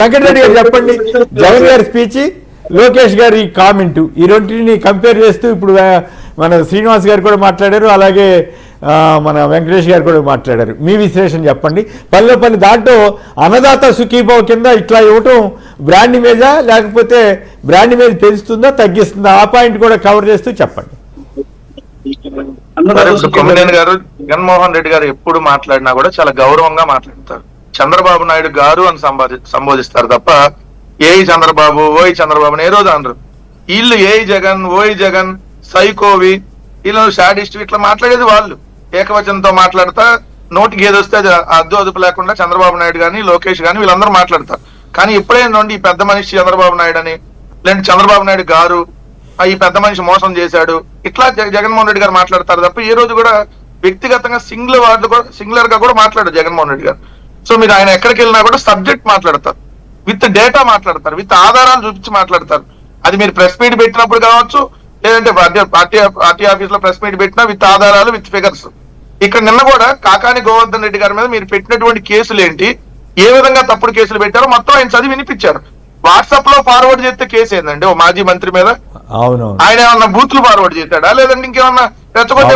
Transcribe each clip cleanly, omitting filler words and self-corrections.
వెంకటరెడ్డి గారు చెప్పండి, జగన్ గారి స్పీచ్, లోకేష్ గారి కామెంట్, ఈ రెండింటిని కంపేర్ చేస్తూ ఇప్పుడు మన శ్రీనివాస్ గారు కూడా మాట్లాడారు, అలాగే మన వెంకటేష్ గారు కూడా మాట్లాడారు. మీ విశ్లేషణ చెప్పండి. పల్లె దాంట్లో అన్నదాత సుఖీభావ కింద ఇట్లా ఇవ్వటం బ్రాండ్ ఇమేజా లేకపోతే బ్రాండ్ ఇమేజ్ పెంచుతుందా తగ్గిస్తుందా, ఆ పాయింట్ కూడా కవర్ చేస్తూ చెప్పండి. కొమ్మినేని గారు, జగన్మోహన్ రెడ్డి గారు ఎప్పుడు మాట్లాడినా కూడా చాలా గౌరవంగా మాట్లాడతారు. చంద్రబాబు నాయుడు గారు అని సంబోధిస్తారు తప్ప ఏయి చంద్రబాబు, ఓయి చంద్రబాబు అని ఏ రోజు అనరు. వీళ్ళు ఏయి జగన్, ఓయి జగన్, సైకోవి, వీళ్ళు షాడిస్ట్, ఇట్లా మాట్లాడేది వాళ్ళు. ఏకవచనంతో మాట్లాడతా నోటికి ఏదొస్తే అది అద్దు అదుపు లేకుండా చంద్రబాబు నాయుడు గాని లోకేష్ గాని వీళ్ళందరూ మాట్లాడతారు. కానీ ఇప్పుడేందండి ఈ పెద్ద మనిషి చంద్రబాబు నాయుడు అని, లేదంటే చంద్రబాబు నాయుడు గారు ఈ పెద్ద మనిషి మోసం చేశాడు, ఇట్లా జగన్మోహన్ రెడ్డి గారు మాట్లాడతారు తప్ప ఏ రోజు కూడా వ్యక్తిగతంగా సింగులర్ గా కూడా మాట్లాడారు జగన్మోహన్ రెడ్డి గారు. సో మీరు ఆయన ఎక్కడికి వెళ్ళినా కూడా సబ్జెక్ట్ మాట్లాడతారు, విత్ డేటా మాట్లాడతారు, విత్ ఆధారాలు చూపించి మాట్లాడతారు. అది మీరు ప్రెస్ మీట్ పెట్టినప్పుడు కావచ్చు, లేదంటే పార్టీ ఆఫీస్ లో ప్రెస్ మీట్ పెట్టినా విత్ ఆధారాలు, విత్ ఫిగర్స్. ఇక్కడ నిన్న కూడా కాకాని గోవర్ధన్ రెడ్డి గారి మీద మీరు పెట్టినటువంటి కేసులు ఏంటి, ఏ విధంగా తప్పుడు కేసులు పెట్టారో మొత్తం ఆయన చదివి వినిపించారు. వాట్సాప్ లో ఫార్వర్డ్ చేస్తే కేసు ఏందండి ఓ మాజీ మంత్రి మీద? ఆయన ఏమన్నా బూత్లు ఫార్వర్డ్ చేశాడా, లేదంటే ఇంకేమన్నా రెచ్చగొట్టే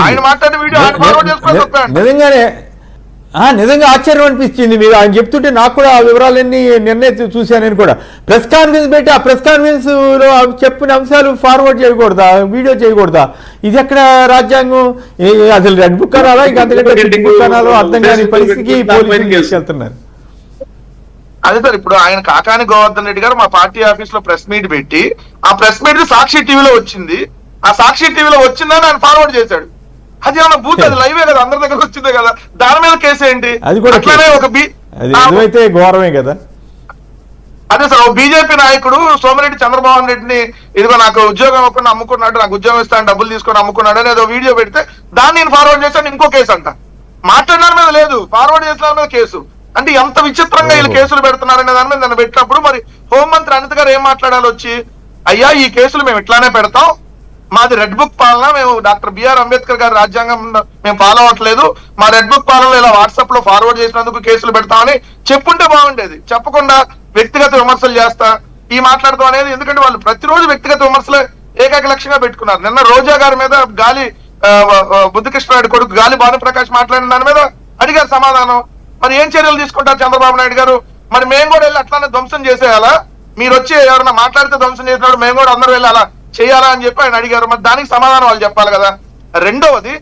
ఆయన మాట్లాడిన వీడియో ఆయన ఫార్వర్డ్ చేసుకుని నిజంగా ఆశ్చర్యం అనిపించింది. మీరు ఆయన చెప్తుంటే నాకు కూడా ఆ వివరాలన్నీ నిన్నే చూశాను. నేను కూడా ప్రెస్ కాన్ఫరెన్స్ పెట్టి ఆ ప్రెస్ కాన్ఫరెన్స్ లో చెప్పిన అంశాలు ఫార్వర్డ్ చేయకూడదా, వీడియో చేయకూడదా? ఇది ఎక్కడ రాజ్యాంగం? అసలు రెడ్ బుక్ అనాలా ఇంకంతకంటే రెడ్ బుక్ అనాలో అర్థం కాని పరిస్థితికి తీసుకెళ్తున్నారు. అదే సార్, ఇప్పుడు ఆయన కాకాని గోవర్ధన్ రెడ్డి గారు మా పార్టీ ఆఫీస్ లో ప్రెస్ మీట్ పెట్టి ఆ ప్రెస్ మీట్ సాక్షి టీవీలో వచ్చింది, ఆ సాక్షి టీవీలో వచ్చిందని ఆయన ఫార్వర్డ్ చేశాడు. అది ఏమన్నా బూత్, అది లైవే కదా, అందరి దగ్గర వచ్చిందే కదా, దాని మీద కేసు ఏంటి? అట్లానే ఒక ఘోరమే కదా. అదే సార్, బీజేపీ నాయకుడు సోమిరెడ్డి చంద్రబాబు రెడ్డిని ఇదిగో నాకు ఉద్యోగం ఇవ్వకుండా అమ్ముకున్నాడు, నాకు ఉద్యోగం ఇస్తాను డబ్బులు తీసుకొని అమ్ముకున్నాడు అని ఏదో వీడియో పెడితే దాన్ని నేను ఫార్వర్డ్ చేశాను, ఇంకో కేసు అంట. మాట్లాడిన మీద లేదు, ఫార్వర్డ్ చేసిన మీద కేసు. అంటే ఎంత విచిత్రంగా వీళ్ళు కేసులు పెడుతున్నారనే దాని మీద నన్ను పెట్టినప్పుడు మరి హోంమంత్రి అనిత గారు ఏం మాట్లాడాలి వచ్చి, అయ్యా ఈ కేసులు మేము ఇట్లానే పెడతాం, మాది రెడ్ బుక్ పాలన, మేము డాక్టర్ బిఆర్ అంబేద్కర్ గారి రాజ్యాంగం మేము ఫాలో అవ్వట్లేదు, మా రెడ్ బుక్ పాలనలో ఇలా వాట్సాప్ లో ఫార్వర్డ్ చేసినందుకు కేసులు పెడతామని చెప్పుంటే బాగుండేది. చెప్పకుండా వ్యక్తిగత విమర్శలు చేస్తా ఈ మాట్లాడతాం అనేది, ఎందుకంటే వాళ్ళు ప్రతిరోజు వ్యక్తిగత విమర్శలు ఏకైక లక్ష్యంగా పెట్టుకున్నారు. నిన్న రోజా గారి మీద గాలి బుద్ధకృష్ణారెడ్డి కొడుకు గాలి భానుప్రకాష్ మాట్లాడిన దాని మీద అడిగారు సమాధానం. మరి ఏం చర్యలు తీసుకుంటారు చంద్రబాబు నాయుడు గారు? మరి మేము కూడా వెళ్ళి అట్లానే ధ్వంసం చేసేయాలా? మీరు వచ్చి ఎవరైనా మాట్లాడితే ధ్వంసం చేసినాడు మేము కూడా అందరూ వెళ్ళి అలా చేయాలా అని చెప్పి ఆయన అడిగారు. మరి దానికి సమాధానం వాళ్ళు చెప్పాలి కదా. రెండవది,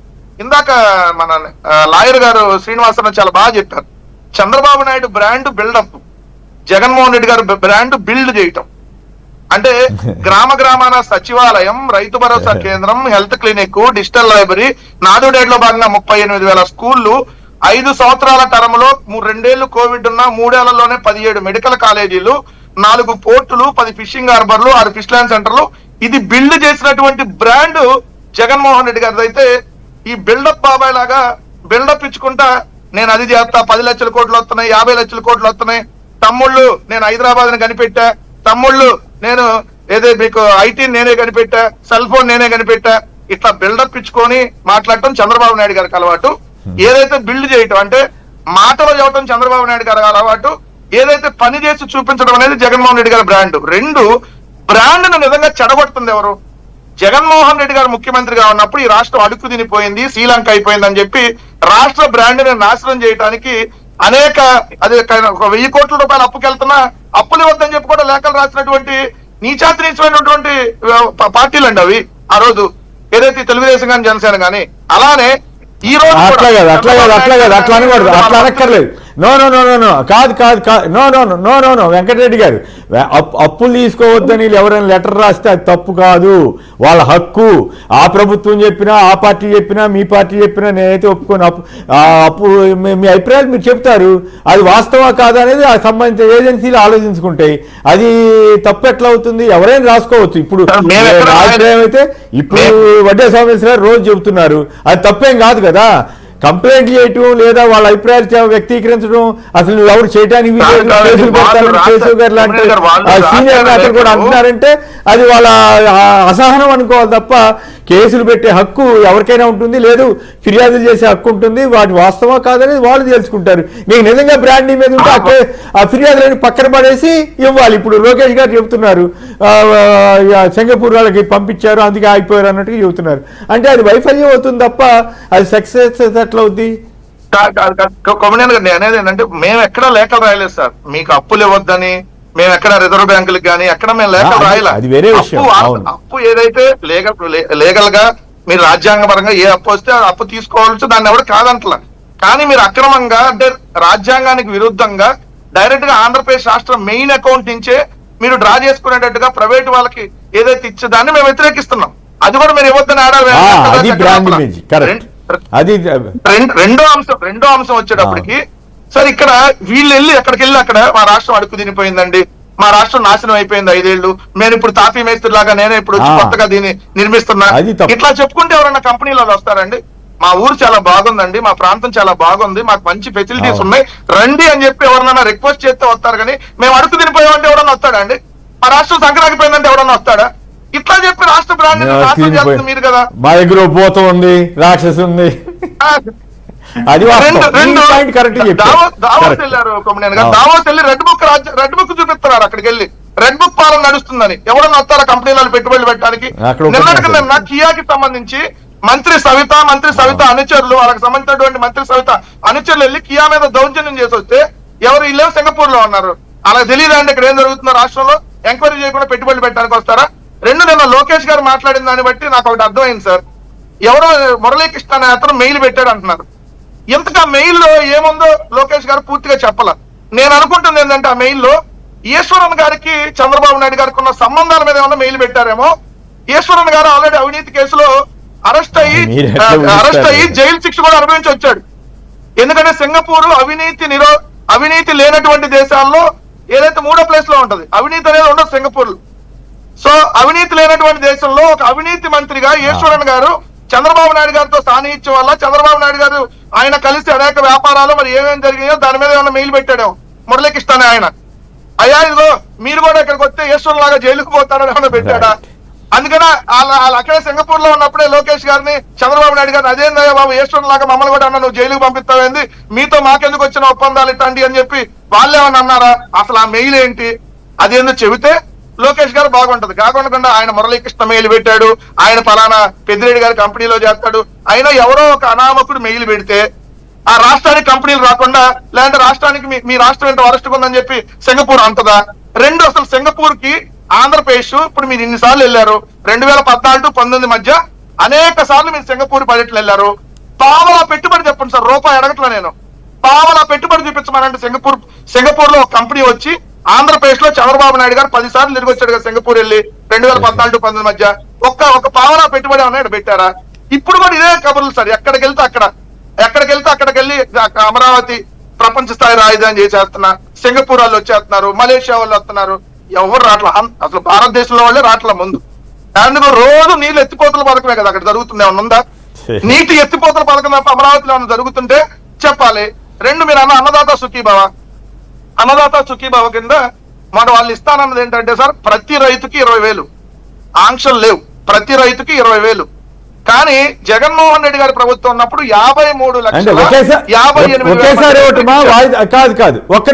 ఇందాక మన లాయర్ గారు శ్రీనివాసరావు చాలా బాగా చెప్పారు. చంద్రబాబు నాయుడు బ్రాండ్ బిల్డప్, జగన్మోహన్ రెడ్డి గారు బ్రాండ్ బిల్డ్ చేయటం. అంటే గ్రామాన సచివాలయం, రైతు భరోసా కేంద్రం, హెల్త్ క్లినిక్, డిజిటల్ లైబ్రరీ, నాడు-నేడులో భాగంగా 38,000 స్కూళ్లు, 5 సంవత్సరాల టర్మ్ లో 2 ఏళ్లు కోవిడ్ ఉన్న 3 ఏళ్లలోనే 17 మెడికల్ కాలేజీలు, 4 పోర్టులు, 10 ఫిషింగ్ హార్బర్లు, 6 ఫిష్ ల్యాండ్ సెంటర్లు. ఇది బిల్డ్ చేసినటువంటి బ్రాండ్ జగన్మోహన్ రెడ్డి గారిది. అయితే ఈ బిల్డప్ బాబాయ్ లాగా బిల్డప్ ఇచ్చుకుంటా నేను అది చేస్తా, 10 లక్షల కోట్లు వస్తున్నాయి, 50 లక్షల కోట్లు వస్తున్నాయి, తమ్ముళ్ళు నేను హైదరాబాద్ ని కనిపెట్టా, తమ్ముళ్ళు నేను ఏదో మీకు ఐటీ నేనే కనిపెట్టా, సెల్ ఫోన్ నేనే కనిపెట్టా, ఇట్లా బిల్డప్ ఇచ్చుకొని మాట్లాడటం చంద్రబాబు నాయుడు గారికి అలవాటు. ఏదైతే బిల్డ్ చేయటం అంటే మాటలో చెప్పడం చంద్రబాబు నాయుడు గారి అలవాటు, ఏదైతే పని చేసి చూపించడం అనేది జగన్మోహన్ రెడ్డి గారి బ్రాండ్. రెండు బ్రాండ్ ను నిజంగా చెడగొడుతుంది ఎవరు? జగన్మోహన్ రెడ్డి గారు ముఖ్యమంత్రిగా ఉన్నప్పుడు ఈ రాష్ట్రం అడుక్కు తినిపోయింది, శ్రీలంక అయిపోయింది అని చెప్పి రాష్ట్ర బ్రాండ్ ని నాశనం చేయడానికి అనేక, అది 1000 కోట్ల రూపాయలు అప్పుకెళ్తున్నా అప్పులు ఇవ్వద్దని చెప్పి కూడా లేఖలు రాసినటువంటి నీచాతిరీచమైనటువంటి పార్టీలు అండి అవి. ఆ రోజు ఏదైతే తెలుగుదేశం కానీ జనసేన కానీ. అలానే ఈ రోజు అట్లా అనకూడదు, అట్లా అనక్కర్లేదు. నో వెంకటరెడ్డి గారు, అప్పులు తీసుకోవద్దని ఎవరైనా లెటర్ రాస్తే అది తప్పు కాదు, వాళ్ళ హక్కు. ఆ ప్రభుత్వం చెప్పినా, ఆ పార్టీ చెప్పినా, మీ పార్టీ చెప్పినా నేనైతే ఒప్పుకోను. అప్పు మీ అభిప్రాయాలు మీరు చెప్తారు, అది వాస్తవా కాదా అనేది ఆ సంబంధించిన ఏజెన్సీలు ఆలోచించుకుంటాయి. అది తప్పు ఎట్లా అవుతుంది? ఎవరైనా రాసుకోవచ్చు. ఇప్పుడు అభిప్రాయం అయితే ఇప్పుడు వడ్డే సోమేశ్వరరావు రోజు చెబుతున్నారు, అది తప్పేం కాదు కదా. కంప్లైంట్ చేయటం లేదా వాళ్ళ అభిప్రాయాలు వ్యక్తీకరించడం అసలు నువ్వు ఎవరు చేయడానికి కేసులు పెడతారని కేశవ్ గారు లాంటి సీనియర్ నేతలు కూడా అంటున్నారంటే అది వాళ్ళ అసహనం అనుకోవాలి తప్ప కేసులు పెట్టే హక్కు ఎవరికైనా ఉంటుంది, లేదు ఫిర్యాదులు చేసే హక్కు ఉంటుంది. వాటి వాస్తవా కాదనేది వాళ్ళు తెలుసుకుంటారు. నీకు నిజంగా బ్రాండ్ మీద ఉంటే ఆ ఫిర్యాదులని పక్కన పడేసి ఇవ్వాలి. ఇప్పుడు లోకేష్ గారు చెబుతున్నారు సింగపూర్ వాళ్ళకి పంపించారు అందుకే ఆగిపోయారు అన్నట్టుగా చెబుతున్నారు. అంటే అది వైఫల్యం అవుతుంది తప్ప అది సక్సెస్ ఎట్లా అవుద్ది? కొమ్మనేని గారు అనేది ఏంటంటే మేము ఎక్కడ లేఖలు రాయలేదు సార్, మీకు అప్పులు ఇవ్వద్దని. మేము ఎక్కడ రిజర్వ్ బ్యాంకులకు కానీ ఎక్కడ మేము లేఖలు రాయలే. అది వేరే విషయం. అప్పు ఏదైతే లీగల్ గా మీరు రాజ్యాంగపరంగా ఏ అప్పు వస్తే ఆ అప్పు తీసుకోవాల్సి దాన్ని ఎవరు కాదంటలా. కానీ మీరు అక్రమంగా అంటే రాజ్యాంగానికి విరుద్ధంగా డైరెక్ట్ గా ఆంధ్రప్రదేశ్ రాష్ట్ర మెయిన్ అకౌంట్ నుంచే మీరు డ్రా చేసుకునేటట్టుగా ప్రైవేట్ వాళ్ళకి ఏదైతే ఇచ్చేదాన్ని మేము వ్యతిరేకిస్తున్నాం. అది కూడా మీరు ఇవ్వద్దని రెండో అంశం వచ్చేటప్పటికి సార్ ఇక్కడ వీళ్ళు వెళ్ళి ఎక్కడికి వెళ్ళి అక్కడ మా రాష్ట్రం అడుగు తినిపోయిందండి, మా రాష్ట్రం నాశనం అయిపోయింది 5 ఏళ్ళు, నేను ఇప్పుడు తాపీ మేస్త్రి లాగా నేనే ఇప్పుడు కొత్తగా దీన్ని నిర్మిస్తున్నా ఇట్లా చెప్పుకుంటే ఎవరైనా కంపెనీలలో వస్తారండి? మా ఊరు చాలా బాగుందండి, మా ప్రాంతం చాలా బాగుంది, మాకు మంచి ఫెసిలిటీస్ ఉన్నాయి, రండి అని చెప్పి ఎవరన్నా రిక్వెస్ట్ చేస్తే వస్తారు. కానీ మేము అడుగు తినిపోయామంటే ఎవరన్నా వస్తాడా అండి? మా రాష్ట్రం సంక్రాంతిపోయిందంటే ఎవరన్నా వస్తాడా? ఇట్లా చెప్పి రాష్ట్ర బ్రాండ్ చేస్తుంది మీరు కదా. మా దగ్గర పోతం ఉంది, రాక్షసు ఉంది. దావోస్ వెళ్ళారు కొమ్మనేని గారు, దావోస్ వెళ్ళి రెడ్ బుక్ చూపిస్తున్నారు. అక్కడికి వెళ్ళి రెడ్ బుక్ పాలన నడుస్తుందని ఎవరన్నా వస్తారా కంపెనీలలో పెట్టుబడులు పెట్టడానికి? నిన్న కియాకి సంబంధించి మంత్రి సవిత అనుచరులు, వాళ్ళకి సంబంధించినటువంటి మంత్రి సవిత అనుచరులు వెళ్ళి కియా మీద దౌర్జన్యం చేసి వస్తే ఎవరు ఇల్లే సింగపూర్ లో ఉన్నారు. అలా తెలియదా అండి ఇక్కడ ఏం జరుగుతుందో రాష్ట్రంలో? ఎంక్వైరీ చేయకుండా పెట్టుబడులు పెట్టడానికి వస్తారా? నిన్న లోకేష్ గారు మాట్లాడిన దాన్ని బట్టి నాకు ఒకటి అర్థమైంది సార్. ఎవరో మురళీకృష్ణ అనే అతను మెయిల్ పెట్టాడు అంటున్నారు. ఇంతగా మెయిల్ లో ఏముందో లోకేష్ గారు పూర్తిగా చెప్పాల. నేను అనుకుంటుంది ఏంటంటే ఆ మెయిల్ లో ఈశ్వరన్ గారికి చంద్రబాబు నాయుడు గారికి ఉన్న సంబంధాల మీద ఏమన్నా మెయిల్ పెట్టారేమో. ఈశ్వరన్ గారు ఆల్రెడీ అవినీతి కేసులో అరెస్ట్ అయ్యి జైలు శిక్ష కూడా అనుభవించి వచ్చాడు. ఎందుకంటే సింగపూర్ అవినీతి లేనటువంటి దేశాల్లో ఏదైతే 3వ ప్లేస్ లో ఉంటది, అవినీతి అనేది ఉండదు సింగపూర్. సో అవినీతి లేనటువంటి దేశంలో ఒక అవినీతి మంత్రిగా ఈశ్వరన్ గారు చంద్రబాబు నాయుడు గారితో సాన్నిహిత్యం వల్ల చంద్రబాబు నాయుడు గారు ఆయన కలిసి అనేక వ్యాపారాలు మరి ఏమేమి జరిగాయో దాని మీద ఏమైనా మెయిల్ పెట్టాడు మురళీకృష్ణ అనే ఆయన. అయ్యా ఇదిగో మీరు కూడా ఇక్కడికి వస్తే ఈశ్వరన్ లాగా జైలుకు పోతారని ఏమైనా పెట్టాడా? అందుకనే వాళ్ళు అక్కడే సింగపూర్ లో ఉన్నప్పుడే లోకేష్ గారిని చంద్రబాబు నాయుడు గారిని అదేందయ్యా బాబు ఈశ్వరన్ లాగా మమ్మల్ని కూడా అన్నా నువ్వు జైలుకు పంపిస్తావేంది, మీతో మాకెందుకు వచ్చిన ఒప్పందాలు ఇట్టండి అని చెప్పి వాళ్ళేమన్నా అన్నారా? అసలు ఆ మెయిల్ ఏంటి అదేందో చెబితే లోకేష్ గారు బాగుంటది. కాకుండా ఆయన మురళీకృష్ణ మెయిల్ పెట్టాడు, ఆయన ఫలానా పెద్దిరెడ్డి గారి కంపెనీలో చేస్తాడు, అయినా ఎవరో ఒక అనామకుడు మెయిల్ పెడితే ఆ రాష్ట్రానికి కంపెనీలు రాకుండా, లేదంటే రాష్ట్రానికి మీ రాష్ట్రం ఏంటో వరస్ట్గా ఉందని చెప్పి సింగపూర్ అంటదా? రెండు అసలు సింగపూర్ కి ఆంధ్రప్రదేశ్ ఇప్పుడు మీరు ఇన్నిసార్లు వెళ్ళారు, 2014-19 మధ్య అనేక సార్లు మీరు సింగపూర్ పర్యటనలు వెళ్ళారు. పావలా పెట్టుబడి చెప్పండి సార్, రూపాయి అడగట్లా నేను, పావలా పెట్టుబడి చూపించమనంటే సింగపూర్ లో ఒక కంపెనీ వచ్చి ఆంధ్రప్రదేశ్ లో చంద్రబాబు నాయుడు గారు 10 సార్లు తిరిగి వచ్చాడు కదా సింగపూర్ వెళ్ళి 2014-19 మధ్య. ఒక పావలా పెట్టుబడి అన్నాడు పెట్టారా? ఇప్పుడు కూడా ఇదే కబుర్లు సార్. ఎక్కడికి వెళ్తే అక్కడికి వెళ్ళి అమరావతి ప్రపంచ స్థాయి రాజధాని చేసేస్తున్నా, సింగపూర్ వాళ్ళు వచ్చేస్తున్నారు, మలేషియా వాళ్ళు వస్తున్నారు, ఎవరు రాట్లా. అసలు భారతదేశంలో వాళ్ళే రాట్ల ముందు. అందుకు రోజు నీళ్ళు ఎత్తిపోతల పథకమే కదా అక్కడ జరుగుతుంది. ఏమన్నా ఉందా? నీటి ఎత్తిపోతల పథకం తప్ప అమరావతిలో ఏమన్నా జరుగుతుంటే చెప్పాలి. రెండు మీరు అన్నదాత సుఖీభవ, అన్నదాత సుఖీభవ కింద మన వాళ్ళు ఇస్తానన్నది ఏంటంటే సార్ ప్రతి రైతుకి 20,000 ఆంక్షలు లేవు, ప్రతి రైతుకి 20,000. కానీ జగన్మోహన్ రెడ్డి గారి ప్రభుత్వం ఉన్నప్పుడు 53 లక్షల 58,000. కాదు ఒక్క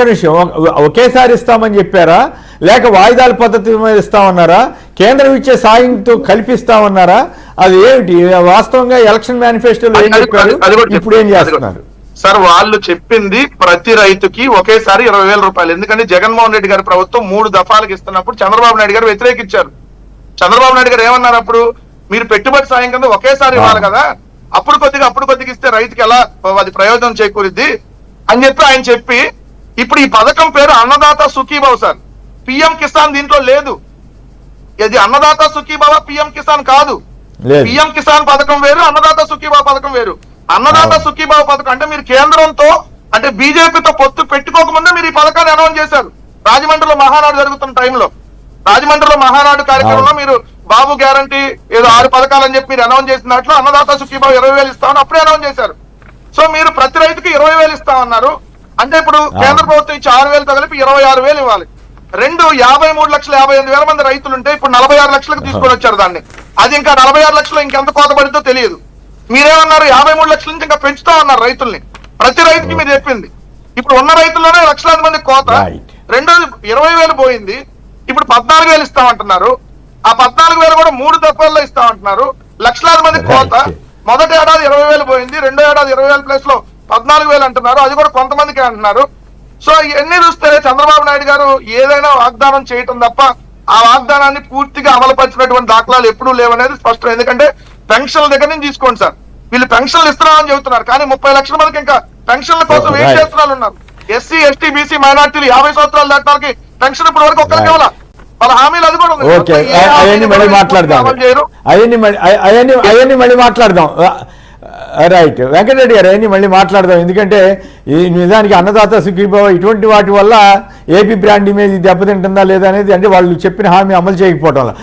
నిమిషం ఒకేసారి ఇస్తామని చెప్పారా, లేక వాయిదాల పద్ధతి మీద ఇస్తామన్నారా, కేంద్రం ఇచ్చే సాయంతో కల్పిస్తామన్నారా? అది ఏమిటి వాస్తవంగా ఎలక్షన్ మేనిఫెస్టోలో ఏం చెప్పారు, ఇప్పుడు ఏం చేస్తున్నారు? సార్ వాళ్ళు చెప్పింది ప్రతి రైతుకి ఒకేసారి 20,000 రూపాయలు. ఎందుకంటే జగన్మోహన్ రెడ్డి గారి ప్రభుత్వం 3 దఫాలకు ఇస్తున్నప్పుడు చంద్రబాబు నాయుడు గారు వ్యతిరేకించారు. చంద్రబాబు నాయుడు గారు ఏమన్నారు అప్పుడు, మీరు పెట్టుబడి సాయం కింద ఒకేసారి ఇవ్వాలి కదా, అప్పుడు కొద్దిగా ఇస్తే రైతుకి ఎలా అది ప్రయోజనం చేకూరిద్ది అని చెప్పి ఇప్పుడు ఈ పథకం పేరు అన్నదాత సుఖీభవ సార్. పిఎం కిసాన్ దీంట్లో లేదు. ఇది అన్నదాత సుఖీభవ పిఎం కిసాన్ కాదు. పిఎం కిసాన్ పథకం వేరు, అన్నదాత సుఖీభవ పథకం వేరు. అన్నదాత సుఖీభవ పథకం అంటే మీరు కేంద్రంతో అంటే బీజేపీతో పొత్తు పెట్టుకోకముందే మీరు ఈ పథకాన్ని అనౌన్స్ చేశారు. రాజమండ్రిలో మహానాడు జరుగుతున్న టైంలో, రాజమండ్రిలో మహానాడు కార్యక్రమంలో మీరు బాబు గ్యారంటీ ఏదో 6 పథకాలు అని చెప్పి మీరు అనౌన్స్ చేసినట్లు అన్నదాత సుఖీభవ 20,000 ఇస్తామని అప్పుడే అనౌన్స్ చేశారు. సో మీరు ప్రతి రైతుకి 20,000 ఇస్తామన్నారు. అంటే ఇప్పుడు కేంద్ర ప్రభుత్వం ఇచ్చి 6,000తో కలిపి 26,000 ఇవ్వాలి. రెండు 53,58,000 మంది రైతులు ఉంటే ఇప్పుడు 46 లక్షలకు తీసుకొని వచ్చారు దాన్ని. అది ఇంకా 46 లక్షలు ఇంకెంత కోత పడిందో తెలియదు. మీరేమన్నారు 53 లక్షల నుంచి ఇంకా పెంచుతా ఉన్నారు రైతుల్ని. ప్రతి రైతుకి మీరు చెప్పింది. ఇప్పుడు ఉన్న రైతుల్లోనే లక్షలాది మంది కోత. రెండోది 20,000 పోయింది, ఇప్పుడు 14,000 ఇస్తామంటున్నారు. ఆ 14,000 కూడా 3 దఫాల్లో ఇస్తామంటున్నారు. లక్షలాది మంది కోత. మొదటి ఏడాది 20,000 పోయింది, రెండో ఏడాది 20,000 ప్లస్ లో 14,000 అంటున్నారు. అది కూడా కొంతమందికి అంటున్నారు. సో ఇవన్నీ చూస్తే చంద్రబాబు నాయుడు గారు ఏదైనా వాగ్దానం చేయటం తప్ప ఆ వాగ్దానాన్ని పూర్తిగా అమలుపరిచినటువంటి దాఖలాలు ఎప్పుడూ లేవనేది స్పష్టం. ఎందుకంటే పెన్షన్ల దగ్గర నుంచి తీసుకోండి సార్, వీళ్ళు పెన్షన్లు ఇస్తున్నామని చెబుతున్నారు, కానీ 30 లక్షల మందికి ఇంకా పెన్షన్ల కోసం వెయిట్ చేస్తున్నారు ఉన్నారు. ఎస్సీ, ఎస్టీ, బీసీ, మైనార్టీలు 50 సంవత్సరాలు దాటానికి పెన్షన్ ఇప్పుడు వరకు ఒక్కరికి ఇవ్వాల. వాళ్ళ హామీలు అది కూడా ఉంది. ఓకే, అవన్నీ మళ్ళీ మాట్లాడదాం. అవన్నీ మళ్ళీ మాట్లాడదాం. రైట్, వెంకటరెడ్డి గారు అవన్నీ మళ్ళీ మాట్లాడదాం. ఎందుకంటే ఈ నిజానికి అన్నదాత సుఖీభవ ఇటువంటి వాటి వల్ల ఏపీ బ్రాండ్ ఇమేజ్ దెబ్బతింటుందా లేదా అనేది, అంటే వాళ్ళు చెప్పిన హామీ అమలు చేయకపోవడం వల్ల